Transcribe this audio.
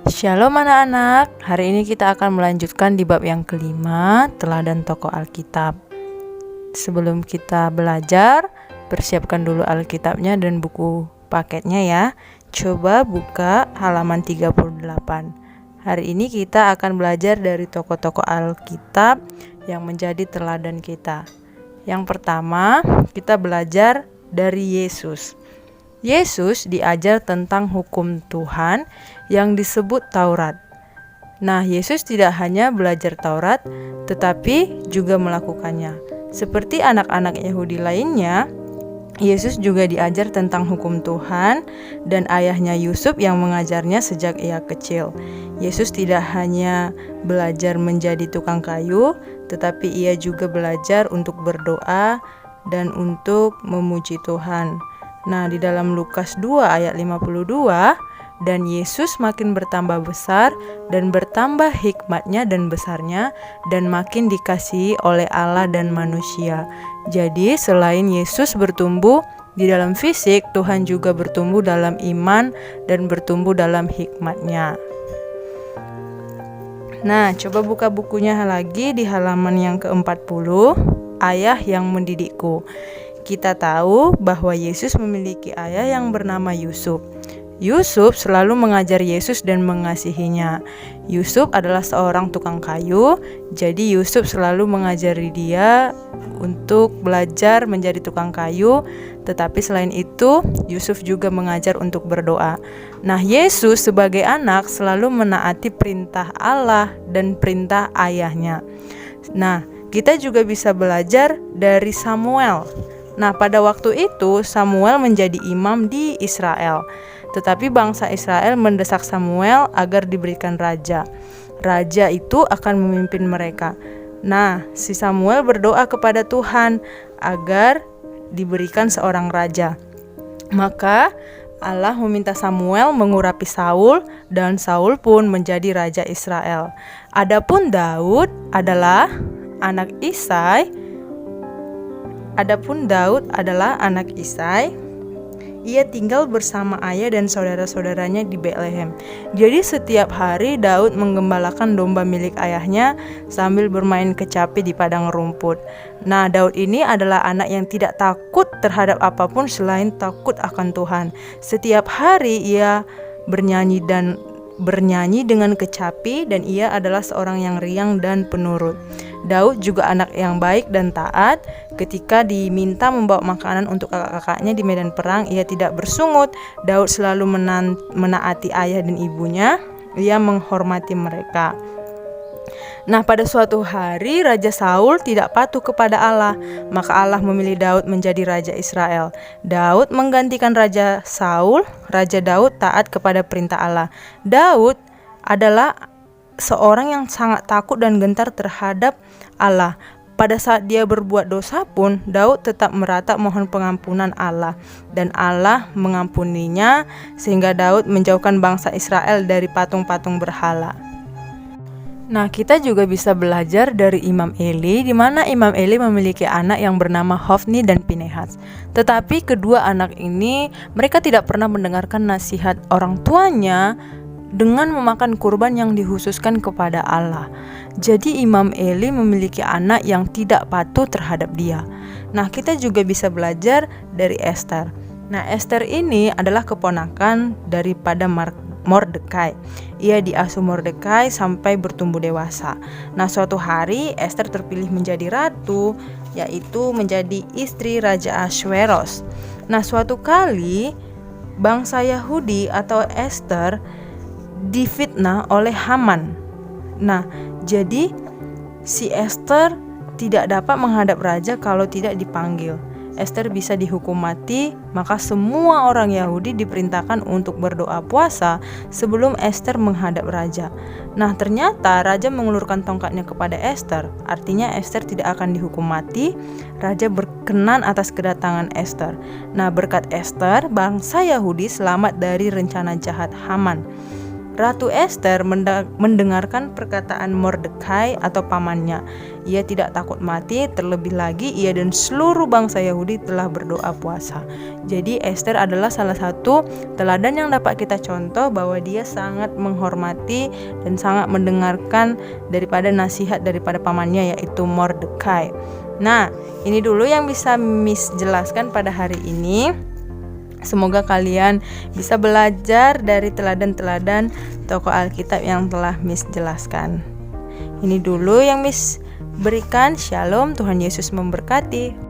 Shalom anak-anak, hari ini kita akan melanjutkan di bab yang kelima, teladan tokoh Alkitab. Sebelum kita belajar, persiapkan dulu Alkitabnya dan buku paketnya ya. Coba buka halaman 38. Hari ini kita akan belajar dari tokoh-tokoh Alkitab yang menjadi teladan kita. Yang pertama, kita belajar dari Yesus. Yesus diajar tentang hukum Tuhan yang disebut Taurat. Nah, Yesus tidak hanya belajar Taurat, tetapi juga melakukannya. Seperti anak-anak Yahudi lainnya, Yesus juga diajar tentang hukum Tuhan dan ayahnya Yusuf yang mengajarnya sejak ia kecil. Yesus tidak hanya belajar menjadi tukang kayu, tetapi ia juga belajar untuk berdoa dan untuk memuji Tuhan. Nah, di dalam Lukas 2 ayat 52, dan Yesus makin bertambah besar dan bertambah hikmatnya dan besarnya dan makin dikasihi oleh Allah dan manusia. Jadi selain Yesus bertumbuh di dalam fisik, Tuhan juga bertumbuh dalam iman dan bertumbuh dalam hikmatnya. Nah, coba buka bukunya lagi di halaman yang ke-40, Ayah yang Mendidikku. Kita tahu bahwa Yesus memiliki ayah yang bernama Yusuf. Yusuf selalu mengajar Yesus dan mengasihinya. Yusuf adalah seorang tukang kayu, jadi Yusuf selalu mengajari dia untuk belajar menjadi tukang kayu. Tetapi selain itu, Yusuf juga mengajar untuk berdoa. Nah, Yesus sebagai anak selalu menaati perintah Allah dan perintah ayahnya. Nah, kita juga bisa belajar dari Samuel. Nah, pada waktu itu Samuel menjadi imam di Israel. Tetapi bangsa Israel mendesak Samuel agar diberikan raja. Raja itu akan memimpin mereka. Nah, si Samuel berdoa kepada Tuhan agar diberikan seorang raja. Maka Allah meminta Samuel mengurapi Saul dan Saul pun menjadi raja Israel. Adapun Daud adalah anak Isai. Ia tinggal bersama ayah dan saudara-saudaranya di Betlehem. Jadi setiap hari Daud menggembalakan domba milik ayahnya sambil bermain kecapi di padang rumput. Nah, Daud ini adalah anak yang tidak takut terhadap apapun selain takut akan Tuhan. Setiap hari ia bernyanyi dengan kecapi dan ia adalah seorang yang riang dan penurut. Daud juga anak yang baik dan taat. Ketika diminta membawa makanan untuk kakak-kakaknya di medan perang, ia tidak bersungut. Daud selalu menaati ayah dan ibunya. Ia menghormati mereka. Nah, pada suatu hari Raja Saul tidak patuh kepada Allah, maka Allah memilih Daud menjadi Raja Israel. Daud menggantikan Raja Saul. Raja Daud taat kepada perintah Allah. Daud adalah seorang yang sangat takut dan gentar terhadap Allah. Pada saat dia berbuat dosa pun, Daud tetap meratap mohon pengampunan Allah, dan Allah mengampuninya sehingga Daud menjauhkan bangsa Israel dari patung-patung berhala. Nah, kita juga bisa belajar dari Imam Eli, di mana Imam Eli memiliki anak yang bernama Hofni dan Pinehas. Tetapi kedua anak ini, mereka tidak pernah mendengarkan nasihat orang tuanya dengan memakan kurban yang dikhususkan kepada Allah. Jadi Imam Eli memiliki anak yang tidak patuh terhadap dia. Nah, kita juga bisa belajar dari Esther. Nah, Esther ini adalah keponakan daripada Mordekai. Ia diasuh Mordekai sampai bertumbuh dewasa. Nah, suatu hari Esther terpilih menjadi ratu, yaitu menjadi istri Raja Ahasveros. Nah, suatu kali bangsa Yahudi atau Esther difitnah oleh Haman. Nah, jadi si Esther tidak dapat menghadap raja kalau tidak dipanggil. Esther bisa dihukum mati, maka semua orang Yahudi diperintahkan untuk berdoa puasa sebelum Esther menghadap raja. Nah, ternyata raja mengulurkan tongkatnya kepada Esther, artinya Esther tidak akan dihukum mati. Raja berkenan atas kedatangan Esther. Nah, berkat Esther, bangsa Yahudi selamat dari rencana jahat Haman. Ratu Ester mendengarkan perkataan Mordekai atau pamannya. Ia tidak takut mati, terlebih lagi ia dan seluruh bangsa Yahudi telah berdoa puasa. Jadi Ester adalah salah satu teladan yang dapat kita contoh bahwa dia sangat menghormati dan sangat mendengarkan daripada nasihat daripada pamannya, yaitu Mordekai. Nah, ini dulu yang bisa Miss jelaskan pada hari ini. Semoga kalian bisa belajar dari teladan-teladan tokoh Alkitab yang telah Miss jelaskan. Ini dulu yang Miss berikan. Shalom, Tuhan Yesus memberkati.